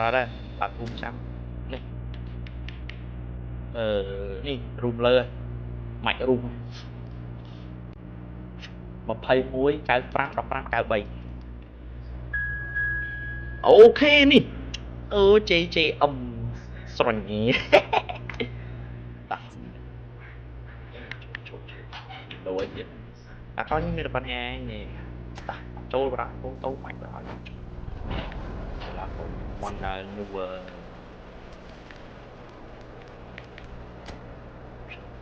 ra đây bạn room sao nàyนี่ room เลยmạnh room 21 95 15 93โอเคนี่เจស្រញីដូចទៀតអាកោមានបញ្ហានេះតាចូលប្រាក់តូបាច់ទៅហើយឡាកូមិនដល់នូ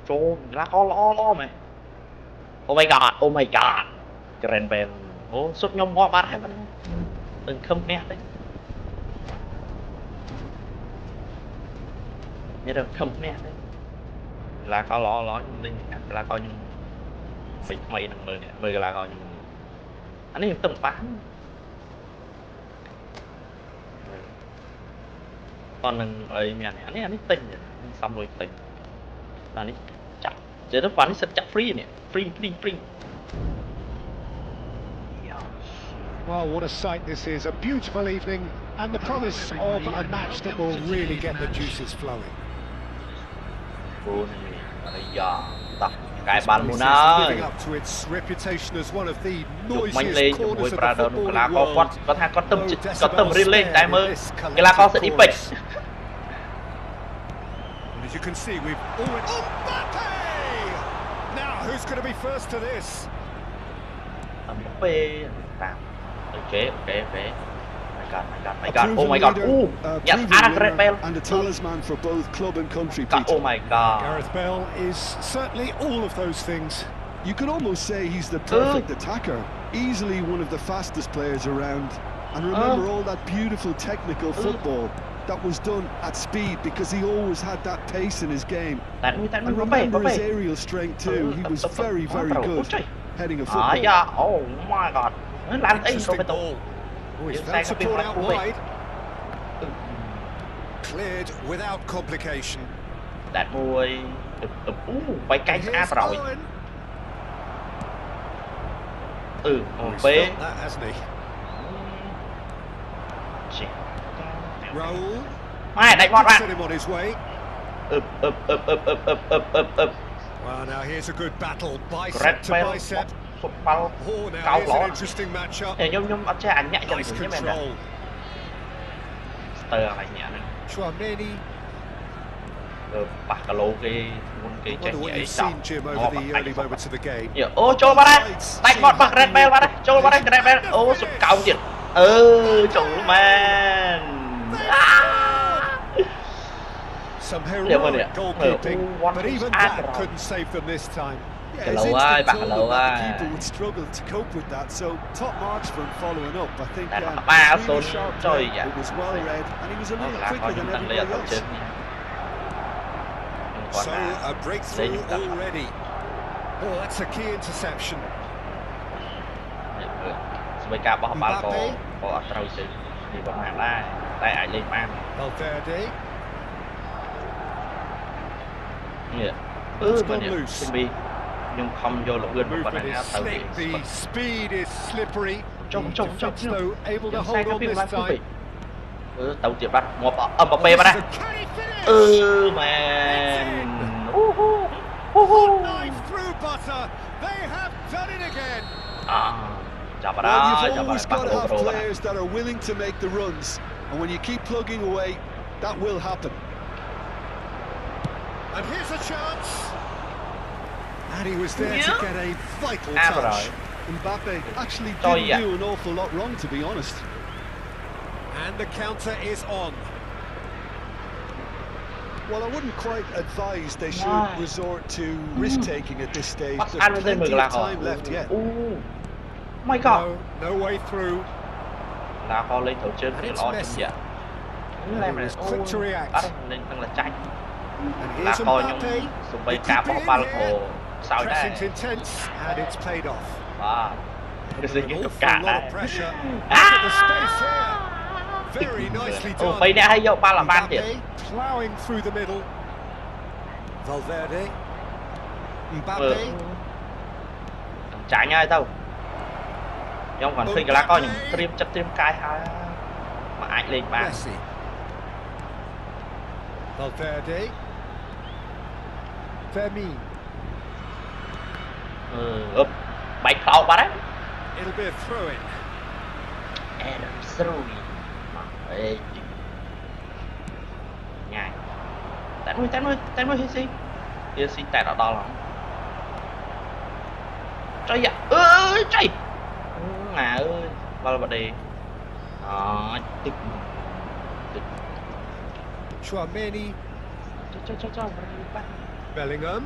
ចូលឡាកោល្អមែន Oh my god Oh my god ច្រេនបែនអូសុទ្ធខ្ញុំងាប់បាត់ហើយមិនដឹងខឹមនេះទេនេះទៅខឹមនេះទេឡាកោល្អខ្ញុំទិញឡាកោខ្ញុំថ្មីនឹងមើលឡាកោខ្ញុំអានេះខ្ញុំទៅបានតោះនឹងអីមានអានេះទិញសំលុយទិញអានេះចាក់ចេះទៅបាននេះសិតចាក់ free នេះ free Well, what a sight this is, a beautiful evening and the promise of a match that will really get the juices flowing. Living up to its reputation as one of the noisiest corners of the footballing world. And as you can see, we've already... Mbappe! Now, who's going to be first to this? Mbappe. Okay. My god. Oh my god. Ooh. Yes, Gareth Bale. And a talisman for both club and country, Peter. Oh my god. Gareth Bale is certainly all of those things. You could almost say he's the perfect attacker. Easily one of the fastest players around. And remember all that beautiful technical football that was done at speed because he always had that pace in his game. And remember his aerial strength too. He was very good heading a football. Oh my god. Interesting ball. He's found support out wide. Cleared without complication. That boy. Quay cánh áp rồi. That hasn't he? Raul. Đánh bọt bạn. Set him on his way. Well, now here's a good battle, bicep to bicep. Oh, now here's an interesting matchup. Nice control. Chouameni. I wonder what you've seen, Jim, over the early moments of the game. Oh, cho vào đây. Đánh bọt bạc Red Bell vào đây. Cho vào đây Red Bell. Sụp cao chuyện. Trời man. Some heroic goalkeeping, but even that couldn't save them this time. Yeah, it's instant that the keeper would struggle to cope with that, so top marks for him following up. I think really sharp play, it was well read, and he was a little quicker than everybody else. So, a breakthrough already. Oh, that's a key interception. Mbappe. Valverde. It's gone loose. Movement is slick, the speed is slippery. Defense though able to hold on this time. Tàu chìa bắt Mbappe vào đây. Man. Knife through butter. They have done it again. Well, you've always got to have players that are willing to make the runs, and when you keep plugging away, that will happen. And here's a chance. And he was there to get a vital touch. Mbappe actually didn't do an awful lot wrong, to be honest. And the counter is on. Well, I wouldn't quite advise they should resort to risk-taking at this stage. There's plenty of time left yet. Oh my god. No way through. And it's Messi. And he was quick to react. And here's Mbappe. Pressing's intense, and it's paid off. An awful lot of pressure. At the space here. Very nicely done. Mbappe ploughing through the middle. Valverde. Mbappe. Chạy ngay đâu. Nhưng còn khi là coi những trim cai mà ai lên bàn. Valverde. Fermin. Úp bạch pháo bắt đấy. It'll be a throw-in. Ê, nhai. Tán nuôi Hissy tạt ở đó lắm. Trời ạ, ơi trời. Ngà ơi, bao là bật đi. Đó, tức. Chouameni. Cho. Bellingham.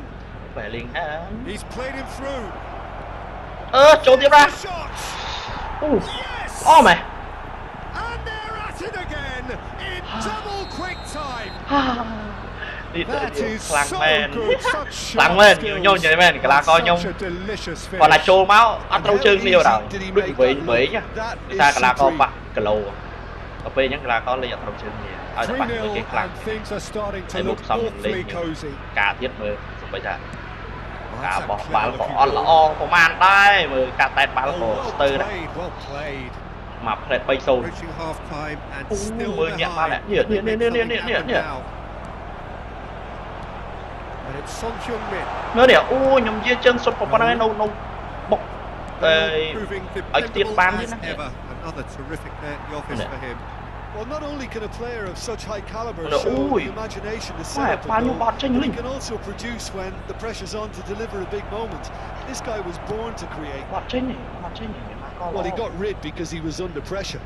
He's played him through. Trốn tiếp ra. Mày. And they're at it again in double quick time. That is so good. Lăng men, nhiều nhon vậy men, cái là coi nhông. Còn là trôn máu, ăn trâu chân nhiều rồi. Đừng bị nhá. Người ta cái là coi bạc cái lồ. Ở bên những cái là coi lấy trâu chân nhiều. Ở đây bạn cái lăng. Để một xong lên cả thiết mơ, bây giờ. Cả bỏ ball của lõ của man đây, mơ cả tẹt ball của Stơ đây. Mà play bay sâu. Mơ nhẹ ba lẹ, nhẹ. Nó để nhầm dưa chân sụp vào đây nâu bọc ở tiền ban thế này. Well, not only can a player of such high caliber show the imagination to set up a goal, but he can also produce when the pressure's on to deliver a big moment. This guy was born to create. Well, he got rid because he was under pressure.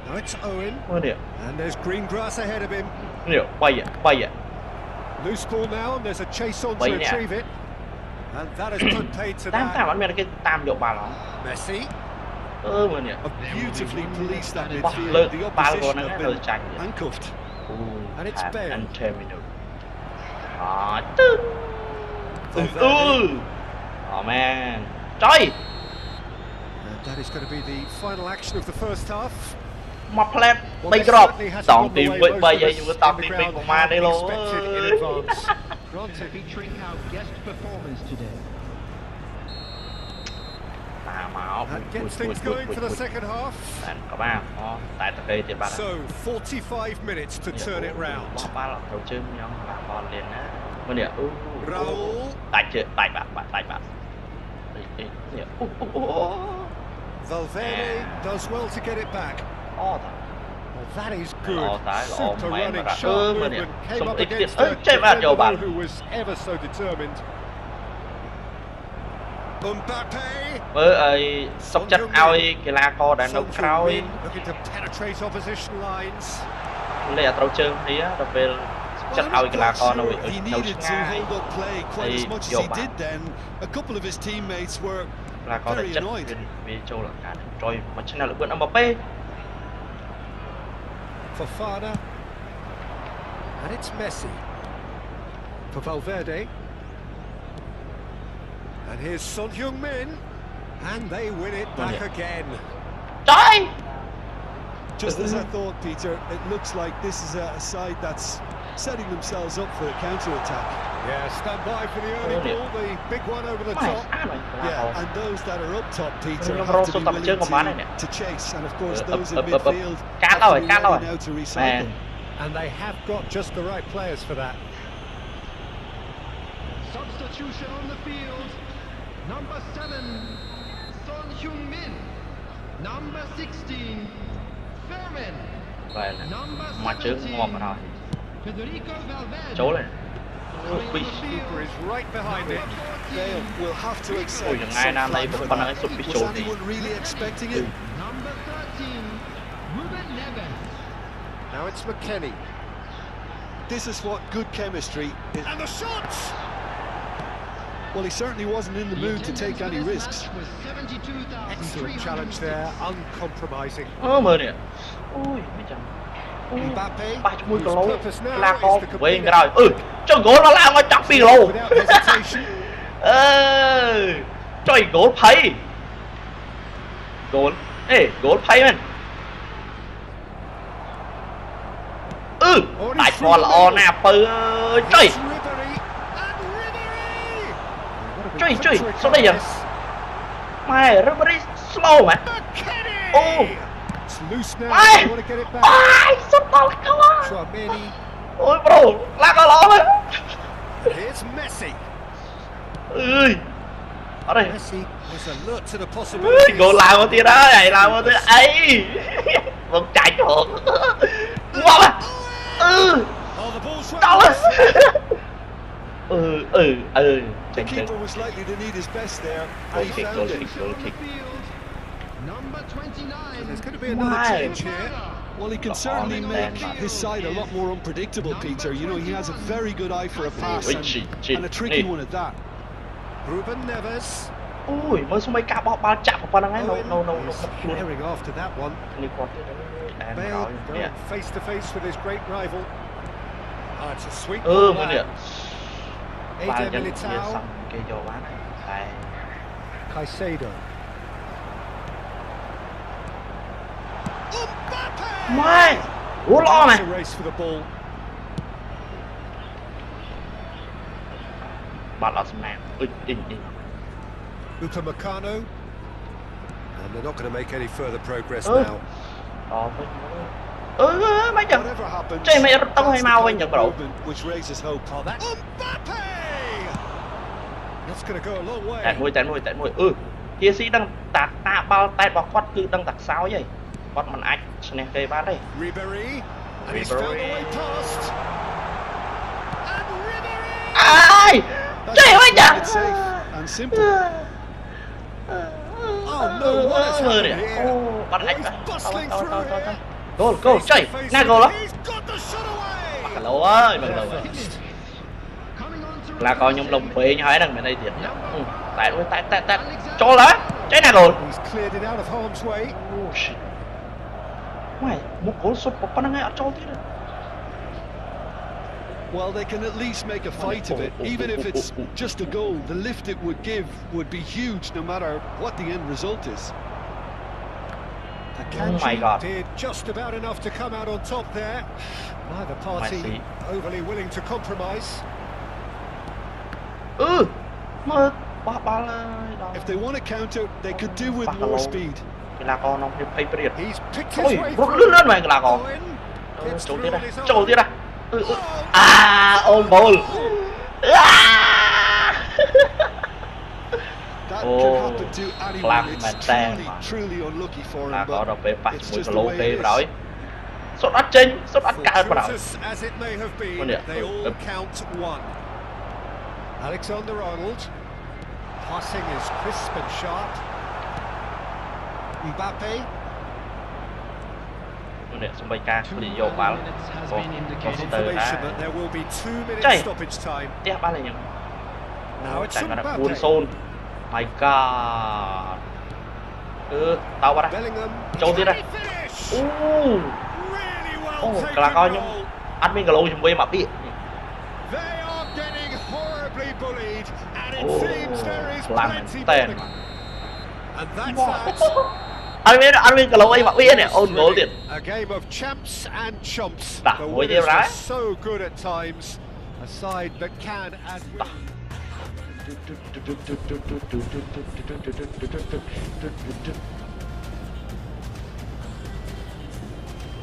Now it's Owen, and there's green grass ahead of him. Bay ạ. Loose ball now, and there's a chase on to retrieve it. And that has put paid to that. Messi. Beautifully policed that midfield. The opposition have been handcuffed. And it's Bale. Oh man. Trời. And that is going to be the final action of the first half. Mà play bay drop. Tòng tìm với bay vậy vừa tòng tìm mình của ma đây luôn. That gets things going for the second half. So 45 minutes to turn it round. Raul. Valverde does well to get it back. Well, that is good. Super running, sharp movement. Came up against a defender who was ever so determined. Mbappe. Với sốc chất ai cái la co đàn ông khói. Lấy ở trâu chân thì á, đặc biệt chất ai cái la co nồi nấu ngay. Thì vô bạn. La co chất vì châu là cả rồi mà chân nào là bữa Mbappe. Fofana. And it's Messi. For Valverde. And here's Son Heung-min, and they win it back again. Die! Just as I thought, Peter, it looks like this is a side that's setting themselves up for a counter-attack. Yeah, stand by for the early ball, the big one over the top. Yeah, and those that are up top, Peter, have to be willing to chase, and of course those in midfield have to be ready now to recycle. And they have got just the right players for that. Substitution on the field. Number 7, Son Heung-min. Number 16, Fermin. Number 17, Federico Valverde. The keeper is right behind it. Bale will have to accept something. Was anyone really expecting it? Number 13, Ruben Neves. Now it's McKennie. This is what good chemistry is. And the shots! Well, he certainly wasn't in the mood to take any risks. Excellent challenge there, uncompromising. Mbappe, whose purpose now is to complete it. Cho gỗ nó lao ngoài chọc pì lô. Trời gỗ thấy. Gỗ thấy men. Đại con là o nè pơ. Trời. Trời, sao đây vậy? Mày, Ribery slow mà. Mày, sút ball quá. ôi bro lá có lỗ đấy Here's Messi. ơi ở đây Messi was alert to the possibility. gol làm một tia đó này làm một tia ấy một chạy chuột wow à Oh, the ball's đâu right. chân The keeper was likely to need his best there, and he found it. On the field. Number 29. There's going to be another Why? change here. Well, he can certainly make his side a lot more unpredictable, Peter. You know, he has a very good eye for a pass and a tricky one at that. Ruben Neves. ui mới xuống mấy cá bó ba chạm vào con này no Clearing after that one. liên quan tới Bale rồi going face to face with his great rival. It's a sweet mới ball nè there. ba Eden chân kia Militao. xong kia vô bán này đây Caicedo. mai ủa lo It's này a race for the ball. bạn là mạng in Upamecano. And they're not going to make any further progress Ừ. now. đó mấy chân Whatever happens, chơi mày tông that's hay the mau anh kind nhận of bro movement which raises hope. Mbappe! That's going to go a long way. chạy môi kia sĩ đang tạt bao tay vào quát cứ đang tạt sao vậy quát mình ách nè cây bán đây Ribery. And he's found a way past. And Ribery! ai That's chơi mấy played it chân safe and simple. Oh no, what has happened here? bắt ách He's bustling through here. goal chơi nè goal đó He's got the shot away. bắt lỗ ơi bắt lỗ Coming on to là coi nhung lồng phê như hỏi đang bên đây thiệt tại cho lá trái nè goal He's cleared it out of harm's way. mày một goal sút một con ngay ở cho thế Well, they can at least make a fight of it. Even if it's just a goal, the lift it would give would be huge no matter what the end result is. Oh my God. Did just about enough to come out on top there. Neither party Messi. overly willing to compromise. mà ba If they want to counter, they could do with Barcelona. more speed. cái là con nó phải biết He's picked his ôi way rút through. lên mày cái là con Owen gets trâu through tiếp on đây his own. trâu tiếp đây ôm ball That Oh, can happen to anyone. Clark It's Mantan truly, mà. truly unlucky for là him, có but đâu phải bắt it's mùi just cái the lô way phê it rồi is. sốt đắt chính sốt đắt cao vào đầu Fortuitous as it may have been, Well, yeah. they all count one. Alexander-Arnold. Passing is crisp and sharp. Mbappe. nè xung quanh ca đi vô bán có từ Information đã that there will be 2 minutes Chạy. stoppage time. tiếp ba là những Now it's chẳng là Mbappe. buôn xôn my god tao qua đây Bellingham. Châu tiếp đây Can he finish? Really well cái taken là coi goal. nhưng anh mình cái lô chuẩn bị mà biết They are getting horribly bullied, and it seems there is làm plenty tên more. And that's that. anh biết cái lô ấy mà biết nè ôn goal tiền A game of champs and chumps. Đã, The ngồi winners tiêu were rái. so good at times. A side that can and will.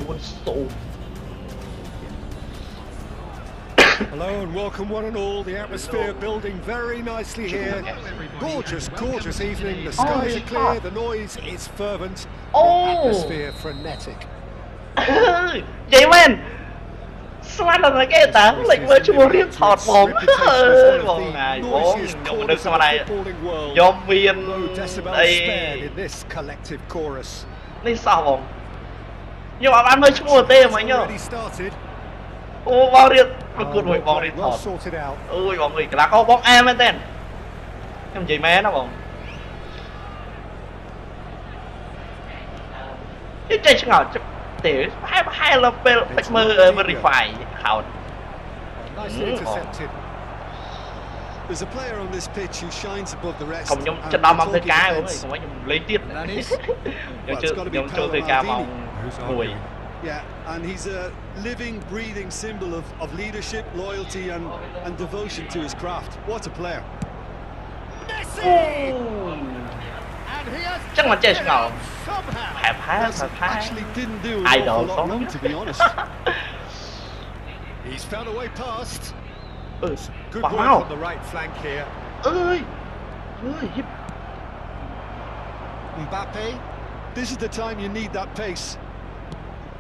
buôn xôn Hello and welcome one and all. The atmosphere building very nicely here. Gorgeous, gorgeous evening. The skies are clear, the noise is fervent, the atmosphere frenetic. vậy men sao là cái ta lịch với chung riêng thọt bóng bóng này bóng nhưng được sao này dòng viên đây in this collective chorus. đây sao bóng nhưng mà bạn mới chung tê mà nhá Already started. ô bóng riêng một cột một bóng đi Well thọt sorted out. ôi bóng người là có bóng em lên tên em gì mẹ nó bóng cái chơi chứ ngờ để hai là về mơ verify hào Nicely intercepted. There's a player on this pitch who shines above the rest. không giống and chân đâm we're âm thời talking ca defense. không phải lấy tiết That is- giống Well, chưa it's gotta be giống chưa Paolo thời ca Maldini. mong mùi Yeah, and he's a living, breathing symbol of leadership, loyalty, and devotion to his craft. What a player! Messi! And he has chắc là chơi chứ ngờ somehow. phải phá Actually, didn't do an Idol awful lot sống wrong, to be honest. He's found a way past. Good Quả work mau. on the right flank here. Ơi hiếp. Mbappe. This is the time you need that pace.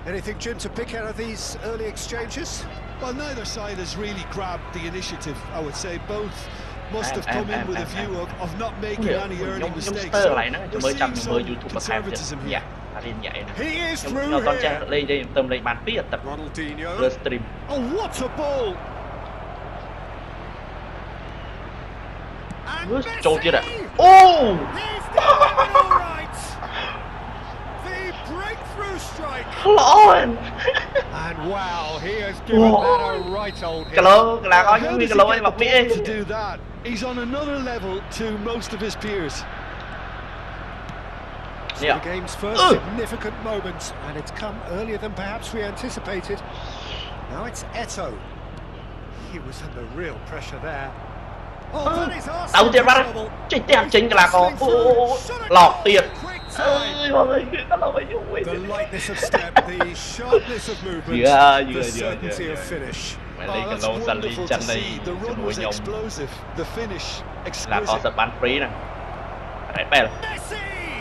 Anything, Jim, to pick out of these early exchanges? Well, neither side has really grabbed the initiative, I would say. Both must have come in with a view of not making any early mistakes. Sơ lại nó We're mới seeing chăm mới some YouTube conservatism dạ here. Arin vậy nè. He is Nhưng through con here. trai lên đây tầm lên bàn phía tập Ronaldinho. stream. Oh, what a ball! And Trôn chưa Messi! đã. Oh! He's doing it all right. The breakthrough strike. Lord! And wow, he has given that a right old hit. Cái lô là có How những does cái he lô get mà the biết. ball to do that? He's on another level to most of his peers. So Yeah. the game's first significant moment, and it's come earlier than perhaps we anticipated. Now it's Eto'o. He was under real pressure there. Oh, that is Đầu Arsenal tiên in bắt trouble. chính tiền là có lọt tiền. Ơi mọi người cái lỗi ui. The lightness of step, the sharpness of movement, the certainty of finish. Mày lấy cái That's lô xanh wonderful lên to chân see. đây The cho run nuôi was nhông explosive, the finish là có exquisite. sự bán free nè. Đấy bè. Messi!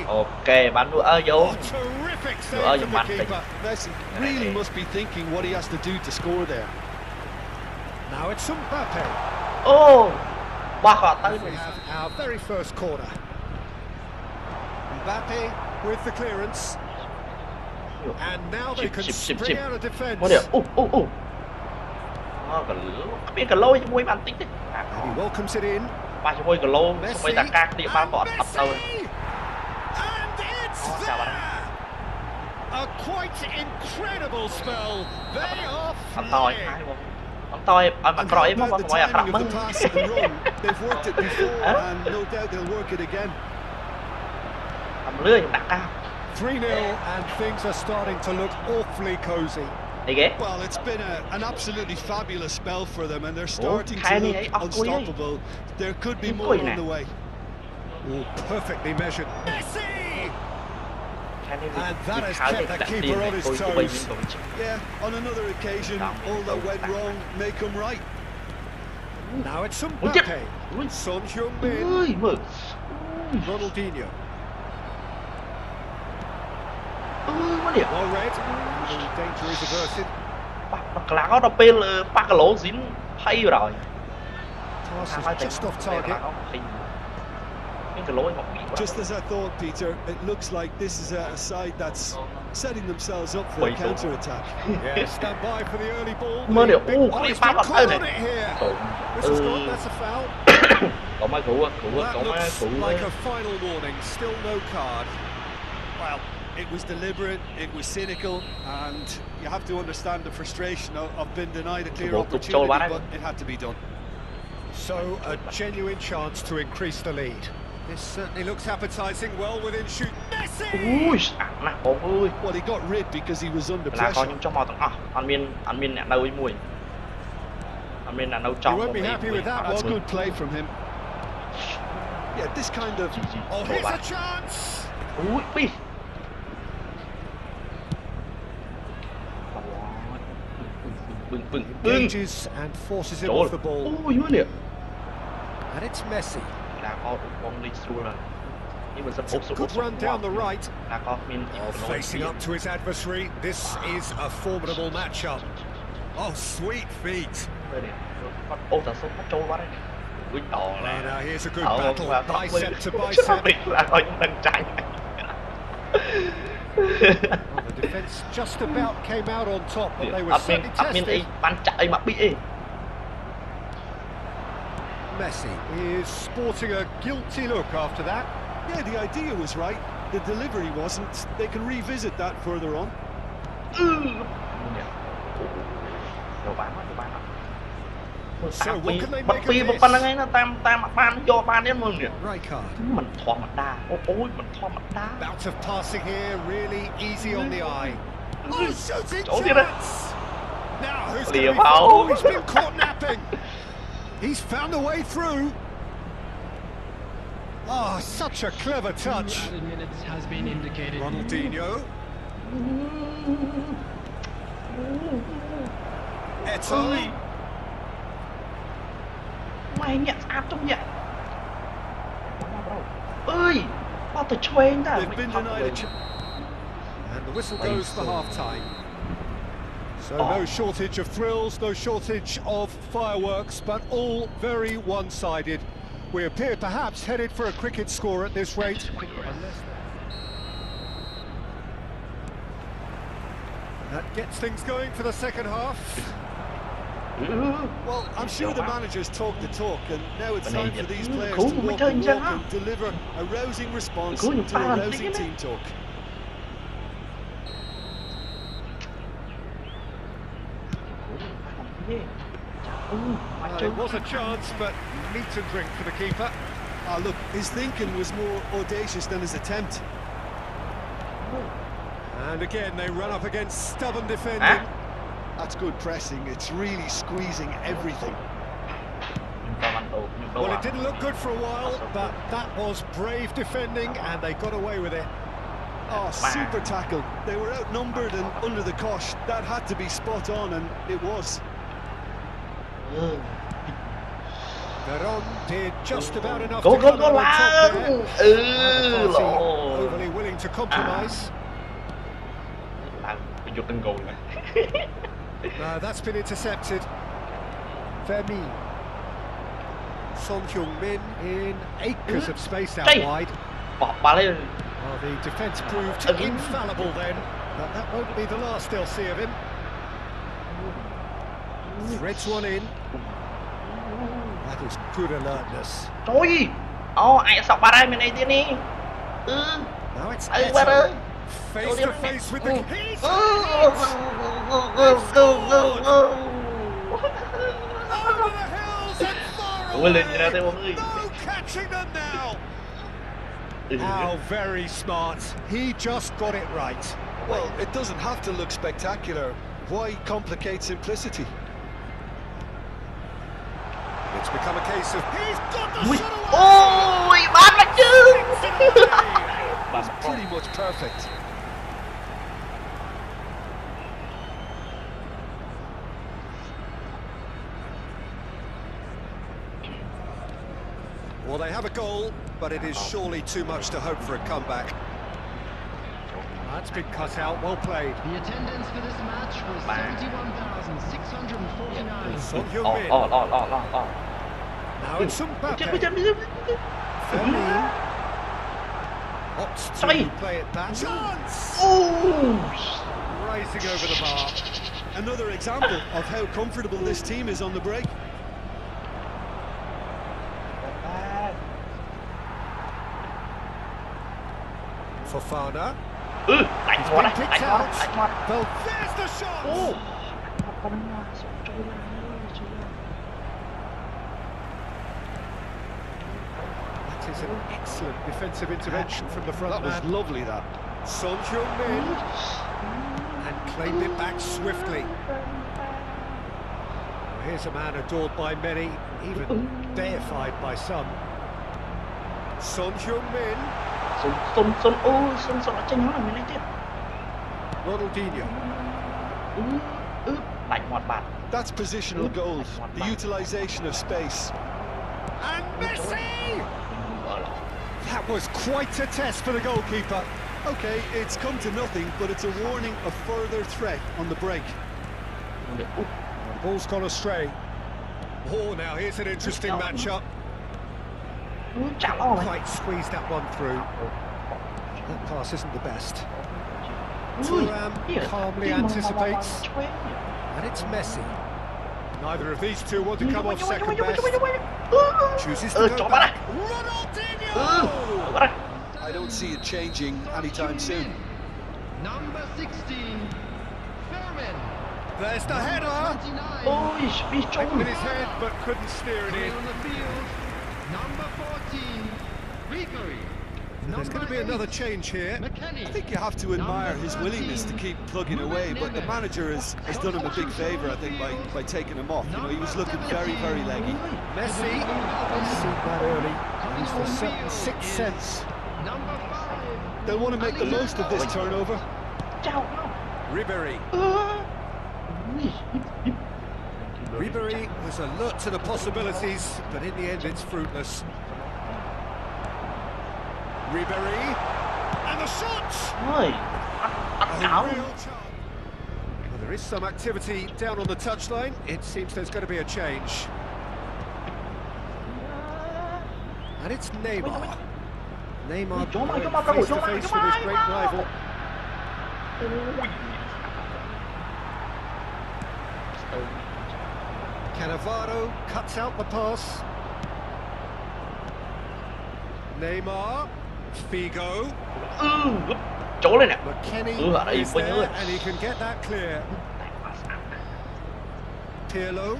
Ok bán nữa vô. Oh, terrific save from the keeper. Messi really must be thinking what he has to do to score there. Now it's Mbappe. Ô ba họ tới. We have our very first corner. Mbappe with the clearance. And now they can spring out a defence. Có điều. Biết cái lôi cho môi bàn tính đấy. And he welcomes it in. Ba cho môi cái lô, cho môi ta các địa bàn có ập đâu. And it's there. A quite incredible spell. They are Anh toi flying. hai không? Anh toi mà cõi mà mọi à khắp mừng. They've worked it before and no doubt they'll work it again. Tầm lưới đặt cao. 3-0 and things are starting to look awfully cozy. Đi ghé. Well, it's been an absolutely fabulous spell for them, and they're starting to tiny look unstoppable. There could be more on the way. Oh, perfectly measured. Messi! And that has kept the keeper on his toes. Yeah, on another occasion, all that went wrong may come right. Now it's Mbappe. Son Heung-min. Ui mực. Ronaldinho. Quá điểm. Well read. The danger is averted. Bạc là có đọc bên là ba cái lỗ dính hay rồi. Pass is just off target. Just as I thought, Peter, it looks like this is a side that's setting themselves up for a counter-attack. Yeah, stand by for the early ball. Mới điều. Oh, he's been caught on it here. Whistle's gone, that's a foul. Có mấy cú That looks like a final warning, still no card. Well, it was deliberate, it was cynical, and you have to understand the frustration of being denied a clear opportunity, but it had to be done. So, a genuine chance to increase the lead. This certainly looks appetising, well within shoot. Messi! Ui, nè, ôi. Well, he got rid because he was under Là có pressure. những trong màu tặng anh Min nè đâu với mùi. Anh Min là nấu You trong. won't be happy with that. That's good play from him. Yeah, this kind of... Oh, here's a chance! Ui, ui. Bừng. Engages and forces him off the ball. Ui, mới nè. And it's Messi. Là có bóng đi xuống rồi. Nhưng mà sắp Good run down the right. Là có Min. Facing up to his adversary, this is a formidable matchup. Oh, sweet feet. Đây nè. Ô, ta xuống trôi qua đây. Ui, đỏ là. And here's a good battle, bicep to bicep. Là có những lần trái. Well, the defence just about came out on top, but they were certainly tested. Bắn chạy mà bị. Messi is sporting a guilty look after that. Yeah, the idea was right. The delivery wasn't. They can revisit that further on. So what can they make of this? Right card. Bout of passing here, really easy on the eye. Oh, shooting chance! Now, who's going to be fouled? He's been caught napping. He's found a way through. Oh, such a clever touch. Minutes has been indicated. Ronaldinho. Eto'o. Mày nhận áp trong nhận. Ơi, bao tử chuyền ta. They've been denied a chance. And the whistle goes for half-time. So no shortage of thrills, no shortage of fireworks, but all very one-sided. We appear perhaps headed for a cricket score at this rate. That gets things going for the second half. Well, I'm sure the managers talk the talk, and now it's time for these players to walk the walk and deliver a rousing response to a rousing team talk. It was a chance, but meat and drink for the keeper. Look, his thinking was more audacious than his attempt. And again, they run up against stubborn defending. That's good pressing. It's really squeezing everything. Well, it didn't look good for a while, but that was brave defending, and they got away with it. Oh, super tackle. They were outnumbered and under the cosh. That had to be spot on, and it was. Veron did just about enough to come out on top there. Overly willing to compromise. That's been intercepted. Femi. Son Heung-min in acres of space out wide. Well, the defence proved infallible then, but that won't be the last they'll see of him. Threads one in. That is good alertness. Now it's Eto'o. Face to face with the keys. Over the hills and far away. No catching them now. How very smart. He just got it right. Well, it doesn't have to look spectacular. Why complicate simplicity? It's become a case of he's got the shot away. That's pretty much perfect. Well, they have a goal, but it is surely too much to hope for a comeback. That's been cut out, well played. The attendance for this match was 71,649. Son Heung-min. Now it's Mbappe. Femi opts to play it back. Chance! Rising over the bar. Another example of how comfortable this team is on the break. Fofana. Well, there's the shot! That is an excellent defensive intervention from the front man. That was lovely, that. Son Heung-min. And claimed it back swiftly. Well, here's a man adored by many, even deified by some. Son Heung-min. Ronaldinho. That's positional goals, the utilisation of space. And Messi! That was quite a test for the goalkeeper. Okay, it's come to nothing, but it's a warning of further threat on the break. The ball's gone astray. Oh, now here's an interesting matchup. Quite squeezed that one through. That pass isn't the best. Thuram calmly anticipates. And it's Messi. Neither of these two want to come off second best. Chooses to go back. Ronaldinho! I don't see it changing anytime soon. Number 16, Fermin. There's the header! Taken in his head, but couldn't steer it in. On the field, number 14, Ribery. There's going to be another change here. I think you have to admire his willingness to keep plugging away, but the manager has done him a big favour, I think, by taking him off. You know, he was looking very, very leggy. Messi, he's seen that early. He's for certain sixth sense. They'll want to make the most of this turnover. Ribery. Ribery was alert to the possibilities, but in the end it's fruitless. Ribery, and the shot! Ôi, A áo. real chance. Well, there is some activity down on the touchline. It seems there's going to be a change. And it's Neymar. Neymar Come on, going come on, come on, face to come on, face come with his on, great come on. rival. Cannavaro cuts out the pass. Neymar, Figo, Trốn lên nè. McKennie Ở đây is quên there nữa. and he can get that clear. Pirlo,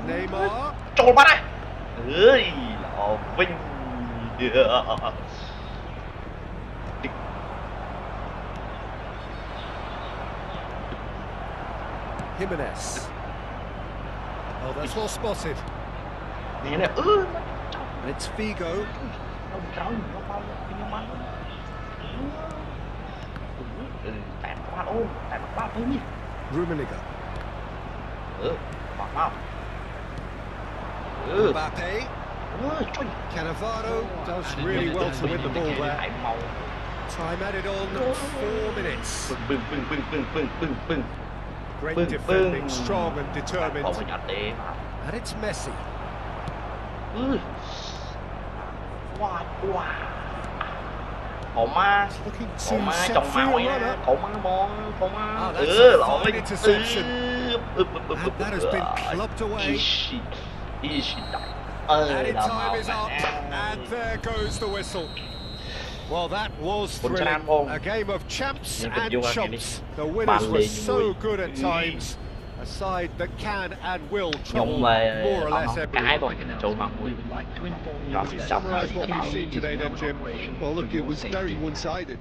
Neymar, Trốn bắt đây. Ơi, lọ Vinh. Jimenez. Oh, that's well spotted. Nè nè. And it's Figo. Tạm qua luôn, tạm qua thôi nhỉ. Rummenigge. Khoảng không? Mbappe. Trời. Cannavaro does really well to win the ball there. Time added on 4 minutes. Bưng. Great Bưng, defending, bưng. strong and determined. Không có nhỏ tệ mà. And it's Messi. Wow. Cậu ma. Looking Cậu to ma set trong free máu a nha. runner. Cậu ma bon. Cậu ma. Oh, that's a Lỗi. fine interception. And that has been clubbed away. Easy. Added time is up, and there goes the whistle. Well, that was thrilling. A game of champs and chumps. The winners were so good at times. A side that can and will trouble more or less cái everyone. thôi trốn mà vui. Summarise what we've seen today then, Jim. Well, look, it was very one-sided.